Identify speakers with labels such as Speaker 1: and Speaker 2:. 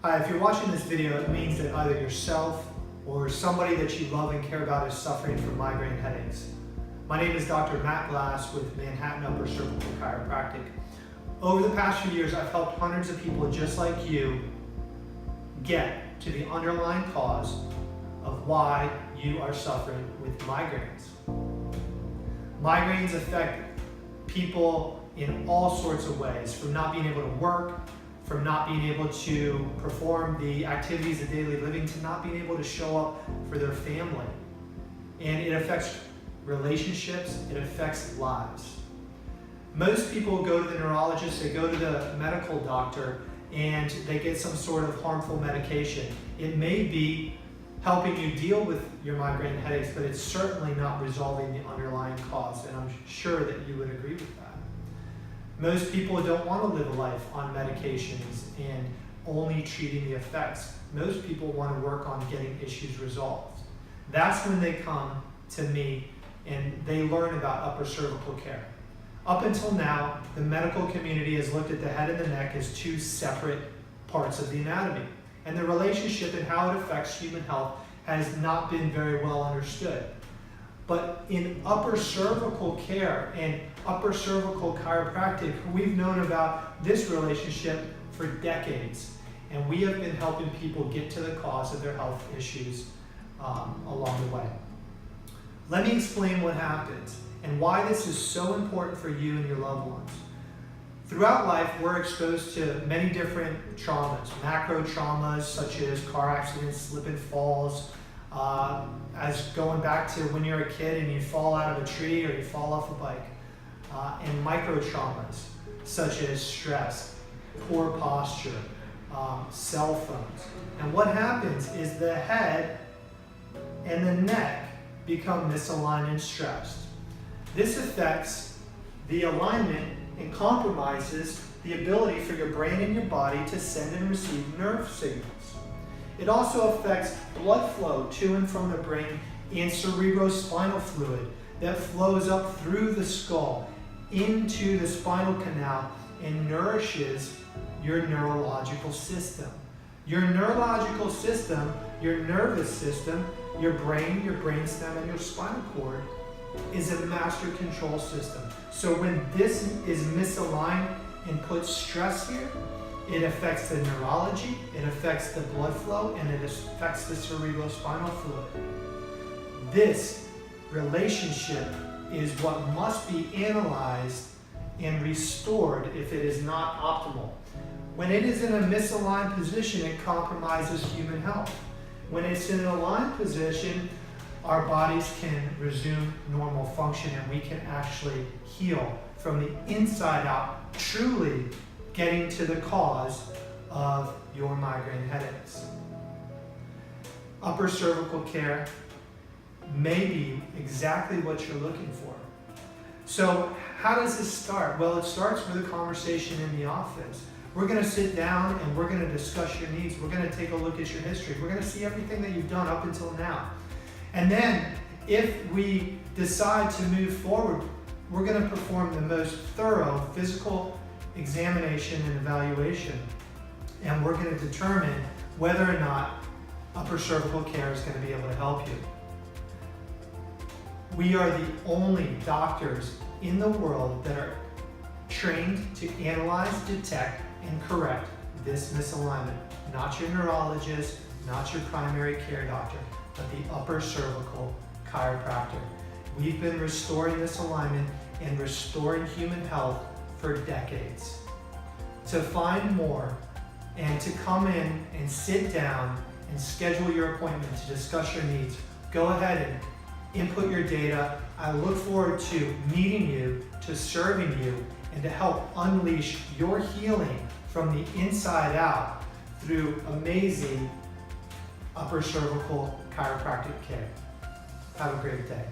Speaker 1: Hi, if you're watching this video, it means that either yourself or somebody that you love and care about is suffering from migraine headaches. My name is Dr. Matt Glass with Manhattan Upper Cervical Chiropractic. Over the past few years, I've helped hundreds of people just like you get to the underlying cause of why you are suffering with migraines. Migraines affect people in all sorts of ways, from not being able to work, from not being able to perform the activities of daily living, to not being able to show up for their family. And it affects relationships, it affects lives. Most people go to the neurologist, they go to the medical doctor, and they get some sort of harmful medication. It may be helping you deal with your migraine headaches, but it's certainly not resolving the underlying cause, and I'm sure that you would agree with that. Most people don't want to live a life on medications and only treating the effects. Most people want to work on getting issues resolved. That's when they come to me and they learn about upper cervical care. Up until now, the medical community has looked at the head and the neck as two separate parts of the anatomy, and the relationship and how it affects human health has not been very well understood. But in upper cervical care and upper cervical chiropractic, we've known about this relationship for decades, and we have been helping people get to the cause of their health issues along the way. Let me explain what happens and why this is so important for you and your loved ones. Throughout life, we're exposed to many different traumas, macro traumas such as car accidents, slip and falls, as going back to when you're a kid and you fall out of a tree or you fall off a bike, and micro traumas such as stress, poor posture, cell phones. And what happens is the head and the neck become misaligned and stressed. This affects the alignment and compromises the ability for your brain and your body to send and receive nerve signals. It also affects blood flow to and from the brain and cerebrospinal fluid that flows up through the skull into the spinal canal and nourishes your neurological system. Your neurological system, your nervous system, your brain, your brainstem, and your spinal cord is a master control system. So when this is misaligned and puts stress here, it affects the neurology, it affects the blood flow, and it affects the cerebrospinal fluid. This relationship is what must be analyzed and restored if it is not optimal. When it is in a misaligned position, it compromises human health. When it's in an aligned position, our bodies can resume normal function and we can actually heal from the inside out, truly getting to the cause of your migraine headaches. Upper cervical care may be exactly what you're looking for. So how does this start? Well, it starts with a conversation in the office. We're going to sit down and we're going to discuss your needs. We're going to take a look at your history. We're going to see everything that you've done up until now. And then if we decide to move forward, we're going to perform the most thorough physical examination and evaluation. And we're going to determine whether or not upper cervical care is going to be able to help you. We are the only doctors in the world that are trained to analyze, detect, and correct this misalignment. Not your neurologist, not your primary care doctor, but the upper cervical chiropractor. We've been restoring this alignment and restoring human health for decades. To find more and to come in and sit down and schedule your appointment to discuss your needs, go ahead and input your data. I look forward to meeting you, to serving you, and to help unleash your healing from the inside out through amazing upper cervical chiropractic care. Have a great day.